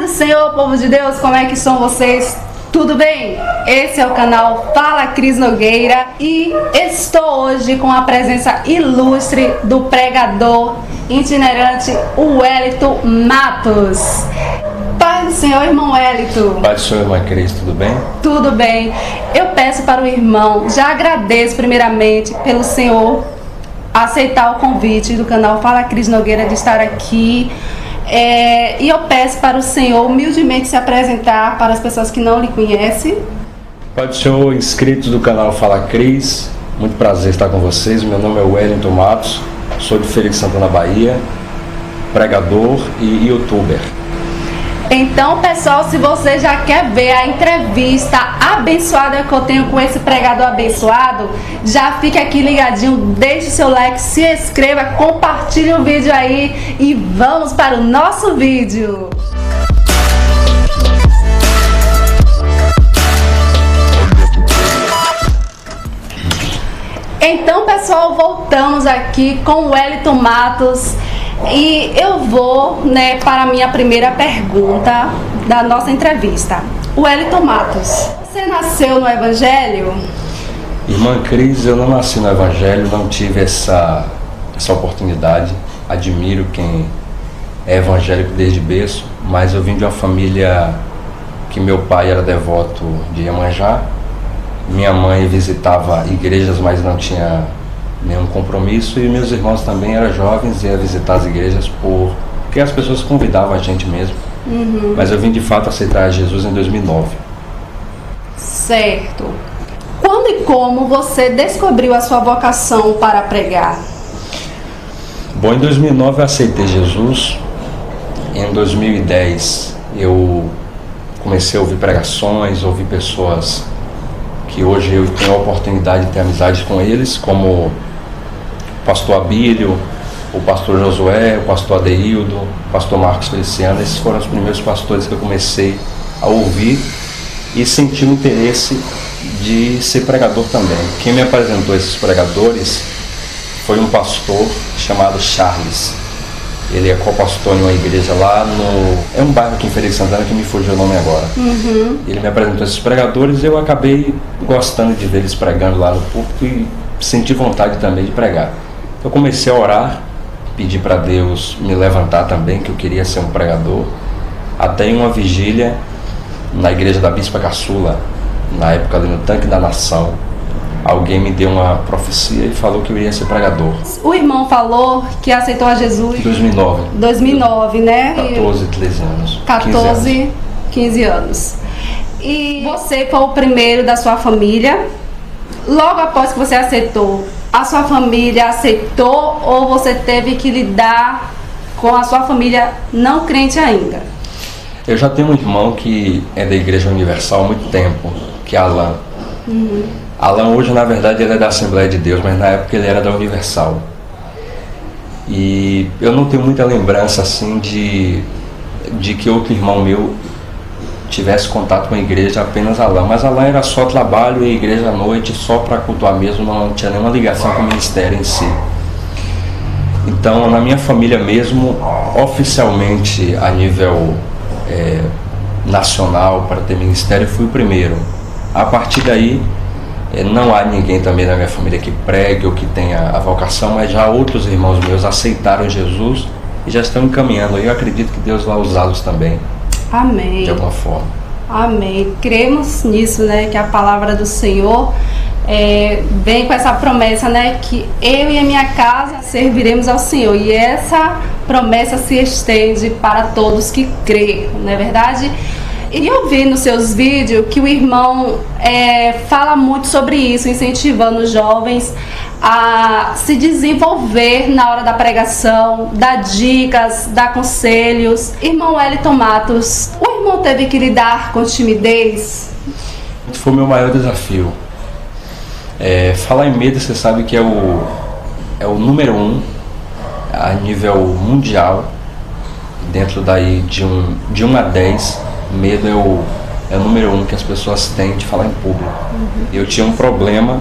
do Senhor, povo de Deus, como é que são vocês? Tudo bem? Esse é o canal Fala Cris Nogueira e estou hoje com a presença ilustre do pregador itinerante Wellington Matos. Pai do Senhor, irmão Wellington. Pai do Senhor, irmã Cris, tudo bem? Tudo bem. Eu peço para o irmão, já agradeço primeiramente pelo Senhor aceitar o convite do canal Fala Cris Nogueira de estar aqui. E eu peço para o Senhor humildemente se apresentar para as pessoas que não lhe conhecem. Pai do Senhor, inscritos do canal Fala Cris, muito prazer estar com vocês. Meu nome é Wellington Matos, sou de Feira de Santana, Bahia, pregador e youtuber. Então, pessoal, se você já quer ver a entrevista abençoada que eu tenho com esse pregador abençoado, já fique aqui ligadinho, deixe o seu like, se inscreva, compartilhe o vídeo aí e vamos para o nosso vídeo. Então, pessoal, voltamos aqui com o Wellington Matos. E eu vou, para a minha primeira pergunta da nossa entrevista. Wellington Matos, você nasceu no Evangelho? Irmã Cris, eu não nasci no Evangelho, não tive essa oportunidade. Admiro quem é evangélico desde berço, mas eu vim de uma família que meu pai era devoto de Iemanjá. Minha mãe visitava igrejas, mas não tinha nenhum compromisso, e meus irmãos também eram jovens e ia visitar as igrejas porque as pessoas convidavam a gente mesmo. Mas eu vim de fato aceitar Jesus em 2009. Certo. Quando e como você descobriu a sua vocação para pregar? Bom, em 2009 eu aceitei Jesus. Em 2010 eu comecei a ouvir pregações, ouvir pessoas que hoje eu tenho a oportunidade de ter amizade com eles, como o pastor Abílio, o pastor Josué, o pastor Adeildo, o pastor Marcos Feliciano. Esses foram os primeiros pastores que eu comecei a ouvir e senti o interesse de ser pregador também. Quem me apresentou esses pregadores foi um pastor chamado Charles. Ele é co-pastor em uma igreja lá é um bairro aqui em Feira de Santana que me fugiu o nome agora. Ele me apresentou esses pregadores e eu acabei gostando de ver eles pregando lá no púlpito e senti vontade também de pregar. Eu comecei a orar, pedi para Deus me levantar também, que eu queria ser um pregador. Até em uma vigília na igreja da Bispa Caçula, na época ali no Tanque da Nação, alguém me deu uma profecia e falou que eu iria ser pregador. O irmão falou que aceitou a Jesus em 2009. 2009, né? 14, 13 anos. 14, 15 anos. E você foi o primeiro da sua família. Logo após que você aceitou, a sua família aceitou ou você teve que lidar com a sua família não crente ainda? Eu já tenho um irmão que é da Igreja Universal há muito tempo, que é Alan. Alan hoje, na verdade, ele é da Assembleia de Deus, mas na época ele era da Universal. E eu não tenho muita lembrança assim de que outro irmão meu tivesse contato com a igreja, apenas Alan. Mas Alan era só trabalho e igreja à noite, só para cultuar mesmo, não tinha nenhuma ligação com o ministério em si. Então, na minha família mesmo, oficialmente, a nível nacional, para ter ministério, eu fui o primeiro. A partir daí, não há ninguém também na minha família que pregue ou que tenha a vocação, mas já outros irmãos meus aceitaram Jesus e já estão encaminhando. Eu acredito que Deus vai usá-los também. Amém. De alguma forma. Amém. Cremos nisso, que a palavra do Senhor vem com essa promessa, que eu e a minha casa serviremos ao Senhor. E essa promessa se estende para todos que crêem, não é verdade? E eu vi nos seus vídeos que o irmão fala muito sobre isso, incentivando os jovens a se desenvolver na hora da pregação, dar dicas, dar conselhos. Irmão Wellington Matos, o irmão teve que lidar com timidez? Foi o meu maior desafio. Falar em medo, você sabe que é o número 1 a nível mundial, dentro daí de 1 a 10. Medo é o número 1 que as pessoas têm de falar em público. Eu tinha um problema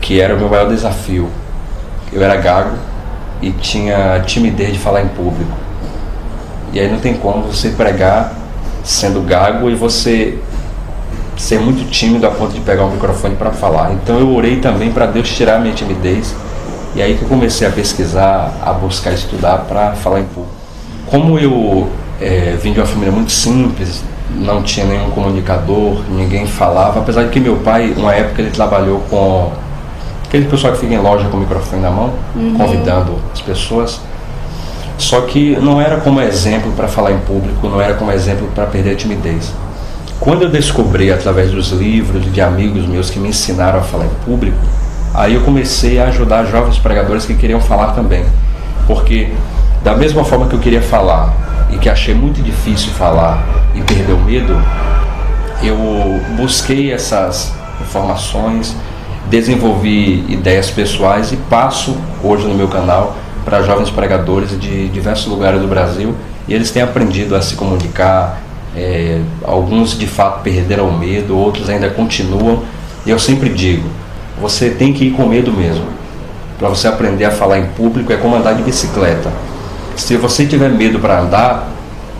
que era o meu maior desafio. Eu era gago e tinha timidez de falar em público. E aí não tem como você pregar sendo gago e você ser muito tímido a ponto de pegar o microfone para falar. Então eu orei também para Deus tirar a minha timidez, e aí que eu comecei a pesquisar, a buscar estudar para falar em público. Como eu vim de uma família muito simples, não tinha nenhum comunicador, ninguém falava, apesar de que meu pai, uma época, ele trabalhou com aquele pessoal que fica em loja com o microfone na mão, convidando as pessoas. Só que não era como exemplo para falar em público, não era como exemplo para perder a timidez. Quando eu descobri, através dos livros de amigos meus que me ensinaram a falar em público, aí eu comecei a ajudar jovens pregadores que queriam falar também. Porque da mesma forma que eu queria falar e que achei muito difícil falar e perder o medo, eu busquei essas informações, desenvolvi ideias pessoais e passo hoje no meu canal para jovens pregadores de diversos lugares do Brasil, e eles têm aprendido a se comunicar. Alguns de fato perderam o medo, outros ainda continuam, e eu sempre digo, você tem que ir com medo mesmo. Para você aprender a falar em público é como andar de bicicleta. Se você tiver medo para andar,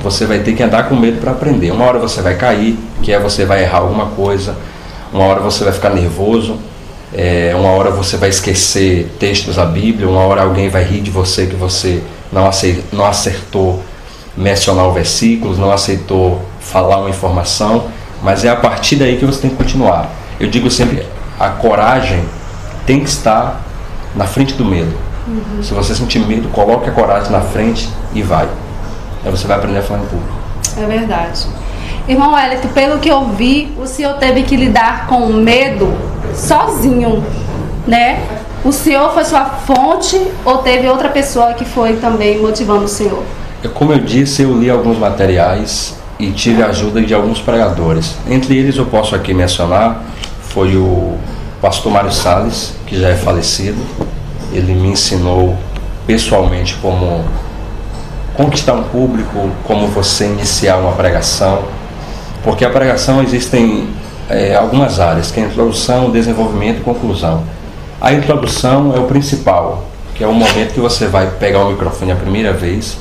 você vai ter que andar com medo para aprender. Uma hora você vai cair, você vai errar alguma coisa, uma hora você vai ficar nervoso, uma hora você vai esquecer textos da Bíblia, uma hora alguém vai rir de você que você não acertou mencionar o versículo, não aceitou falar uma informação, mas é a partir daí que você tem que continuar. Eu digo sempre, a coragem tem que estar na frente do medo. Se você sentir medo, coloque a coragem na frente e vai. Aí você vai aprender a falar em público. É verdade. Irmão Wellington, pelo que eu vi, o senhor teve que lidar com o medo sozinho, né? O senhor foi sua fonte ou teve outra pessoa que foi também motivando o senhor? Como eu disse, eu li alguns materiais e tive a ajuda de alguns pregadores. Entre eles eu posso aqui mencionar, foi o pastor Mário Salles, que já é falecido. Ele me ensinou pessoalmente como conquistar um público, como você iniciar uma pregação. Porque a pregação existem algumas áreas, que é a introdução, desenvolvimento e conclusão. A introdução é o principal, que é o momento que você vai pegar o microfone a primeira vez.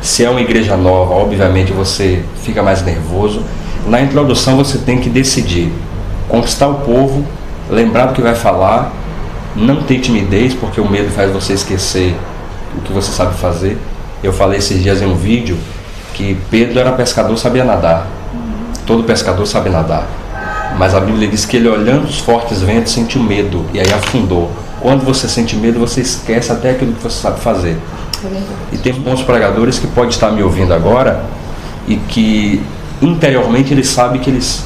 Se é uma igreja nova, obviamente você fica mais nervoso. Na introdução você tem que decidir, conquistar o povo, lembrar do que vai falar, não ter timidez, porque o medo faz você esquecer o que você sabe fazer. Eu falei esses dias em um vídeo que Pedro era pescador, sabia nadar. Todo pescador sabe nadar. Mas a Bíblia diz que ele, olhando os fortes ventos, sentiu medo e aí afundou. Quando você sente medo, você esquece até aquilo que você sabe fazer. E tem bons pregadores que podem estar me ouvindo agora e que interiormente eles sabem que eles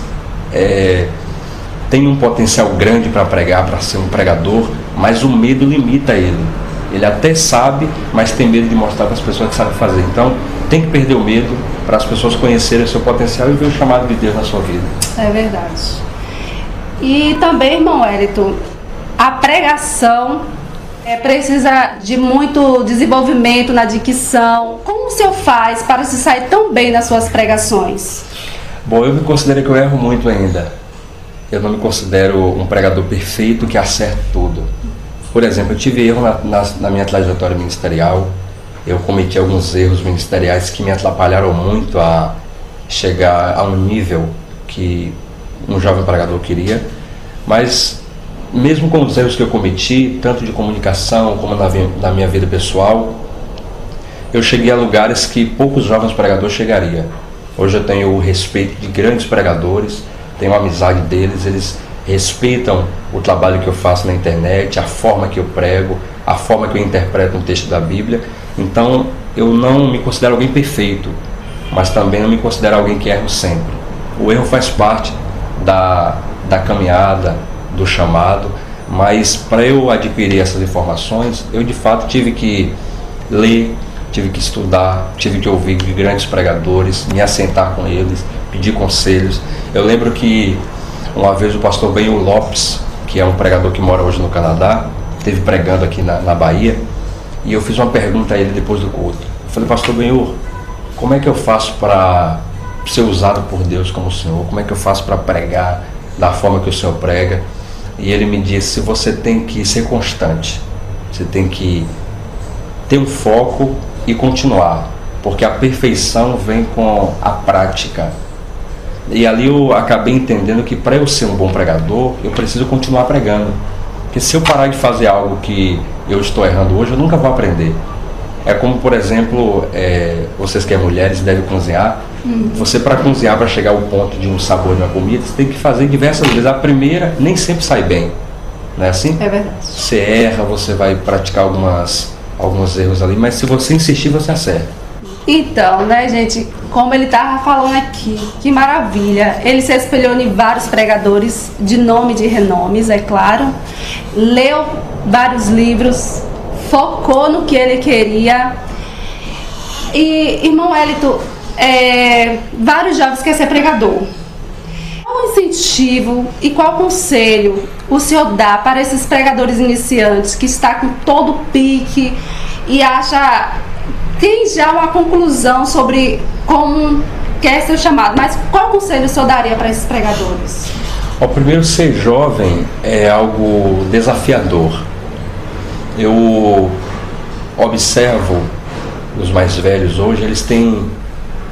têm um potencial grande para pregar, para ser um pregador, mas o medo limita ele. Ele até sabe, mas tem medo de mostrar para as pessoas que sabem fazer. Então tem que perder o medo para as pessoas conhecerem o seu potencial e ver o chamado de Deus na sua vida. É verdade. E também, irmão Wellington, a pregação precisa de muito desenvolvimento na dicção. Como o senhor faz para se sair tão bem nas suas pregações? Bom, eu me considero que eu erro muito ainda. Eu não me considero um pregador perfeito que acerta tudo. Por exemplo, eu tive erro na minha trajetória ministerial. Eu cometi alguns erros ministeriais que me atrapalharam muito a chegar a um nível que um jovem pregador queria. Mas mesmo com os erros que eu cometi, tanto de comunicação como na minha vida pessoal, eu cheguei a lugares que poucos jovens pregadores chegariam. Hoje eu tenho o respeito de grandes pregadores, tenho a amizade deles, eles respeitam o trabalho que eu faço na internet, a forma que eu prego, a forma que eu interpreto um texto da Bíblia. Então eu não me considero alguém perfeito, mas também não me considero alguém que erra sempre. O erro faz parte da caminhada, do chamado, mas para eu adquirir essas informações, eu de fato tive que ler, tive que estudar, tive que ouvir grandes pregadores, me assentar com eles, pedir conselhos. Eu lembro que uma vez o pastor Benhur Lopes, que é um pregador que mora hoje no Canadá, esteve pregando aqui na Bahia, e eu fiz uma pergunta a ele depois do culto. Eu falei: pastor Benhur, como é que eu faço para ser usado por Deus como o senhor? Como é que eu faço para pregar da forma que o senhor prega? E ele me disse: você tem que ser constante, você tem que ter um foco e continuar, porque a perfeição vem com a prática. E ali eu acabei entendendo que para eu ser um bom pregador, eu preciso continuar pregando. Porque se eu parar de fazer algo que eu estou errando hoje, eu nunca vou aprender. É como, por exemplo, vocês que é mulheres devem cozinhar. Você, para cozinhar, para chegar ao ponto de um sabor de uma comida, você tem que fazer diversas vezes. A primeira nem sempre sai bem, não é assim? É verdade. Você erra, você vai praticar alguns erros ali, mas se você insistir, você acerta. Então, né, gente, como ele estava falando aqui, que maravilha. Ele se espelhou em vários pregadores de nome e de renomes, é claro. Leu vários livros, focou no que ele queria. E, irmão Elito, vários jovens querem ser pregador. Qual incentivo e qual conselho o senhor dá para esses pregadores iniciantes que está com todo o pique e tem já uma conclusão sobre como quer ser chamado, mas qual conselho o senhor daria para esses pregadores? Primeiro, ser jovem é algo desafiador. Eu observo os mais velhos hoje, eles têm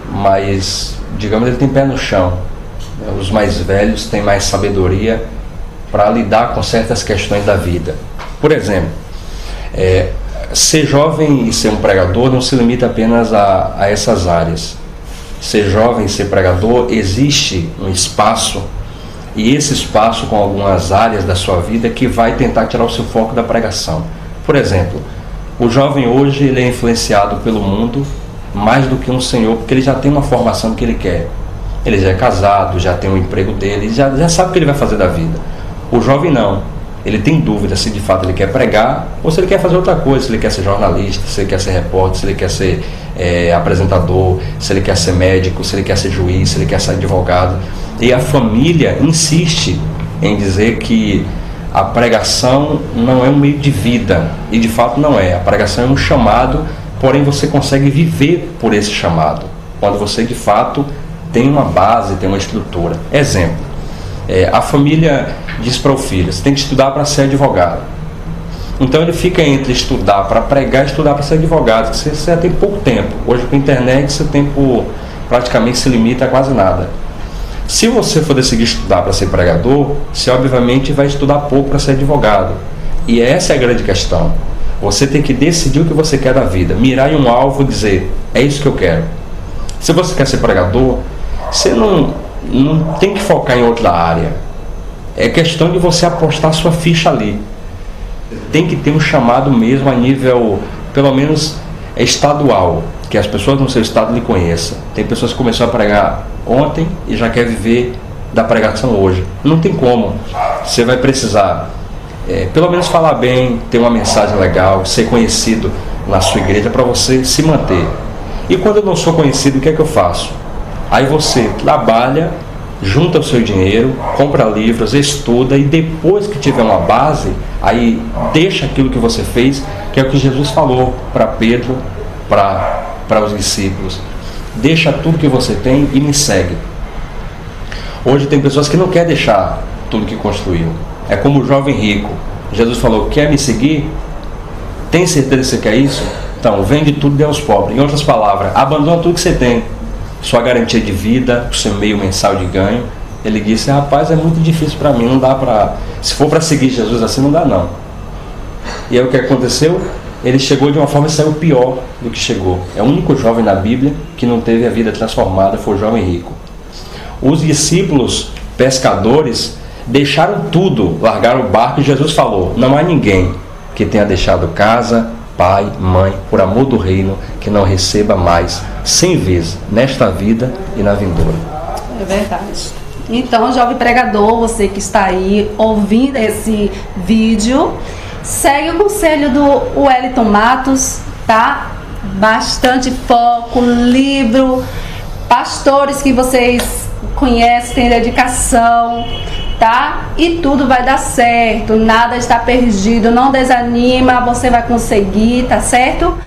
mais, digamos, eles têm pé no chão. Os mais velhos têm mais sabedoria para lidar com certas questões da vida. Por exemplo, ser jovem e ser um pregador não se limita apenas a essas áreas. Ser jovem e ser pregador, existe um espaço, e esse espaço com algumas áreas da sua vida que vai tentar tirar o seu foco da pregação. Por exemplo, o jovem hoje ele é influenciado pelo mundo mais do que um senhor, porque ele já tem uma formação que ele quer. Ele já é casado, já tem um emprego dele, já sabe o que ele vai fazer da vida. O jovem não. Ele tem dúvida se de fato ele quer pregar ou se ele quer fazer outra coisa, se ele quer ser jornalista, se ele quer ser repórter, se ele quer ser apresentador, se ele quer ser médico, se ele quer ser juiz, se ele quer ser advogado. E a família insiste em dizer que a pregação não é um meio de vida, e de fato não é. A pregação é um chamado, porém você consegue viver por esse chamado, quando você de fato tem uma base, tem uma estrutura. Exemplo, a família diz para o filho, você tem que estudar para ser advogado. Então ele fica entre estudar para pregar e estudar para ser advogado. Você já tem pouco tempo. Hoje com a internet seu tempo praticamente se limita a quase nada. Se você for decidir estudar para ser pregador, você obviamente vai estudar pouco para ser advogado. E essa é a grande questão. Você tem que decidir o que você quer da vida, mirar em um alvo e dizer, é isso que eu quero. Se você quer ser pregador, você não tem que focar em outra área. É questão de você apostar sua ficha ali. Tem que ter um chamado mesmo a nível, pelo menos, estadual, que as pessoas no seu estado lhe conheçam. Tem pessoas que começaram a pregar ontem e já quer viver da pregação hoje. Não tem como. Você vai precisar, pelo menos falar bem, ter uma mensagem legal, ser conhecido na sua igreja para você se manter. E quando eu não sou conhecido, o que é que eu faço? Aí você trabalha, junta o seu dinheiro, compra livros, estuda e depois que tiver uma base, aí deixa aquilo que você fez, que é o que Jesus falou para Pedro, para os discípulos. Deixa tudo que você tem e me segue. Hoje tem pessoas que não querem deixar tudo que construiu. É como o jovem rico. Jesus falou, quer me seguir? Tem certeza que você quer isso? Então, vende tudo e dê aos pobres. Em outras palavras, abandona tudo que você tem. Sua garantia de vida, o seu meio mensal de ganho. Ele disse, rapaz, é muito difícil para mim, não dá para... Se for para seguir Jesus assim, não dá não. E aí o que aconteceu? Ele chegou de uma forma e saiu pior do que chegou. É o único jovem na Bíblia que não teve a vida transformada, foi o jovem rico. Os discípulos pescadores deixaram tudo, largaram o barco e Jesus falou, não há ninguém que tenha deixado casa, pai, mãe, por amor do reino, que não receba mais 100 vezes nesta vida e na vindoura. É verdade. Então, jovem pregador, você que está aí ouvindo esse vídeo, segue o conselho do Wellington Matos, tá? Bastante foco, livro, pastores que vocês conhecem, têm dedicação, tá? E tudo vai dar certo, nada está perdido, não desanima, você vai conseguir, tá certo?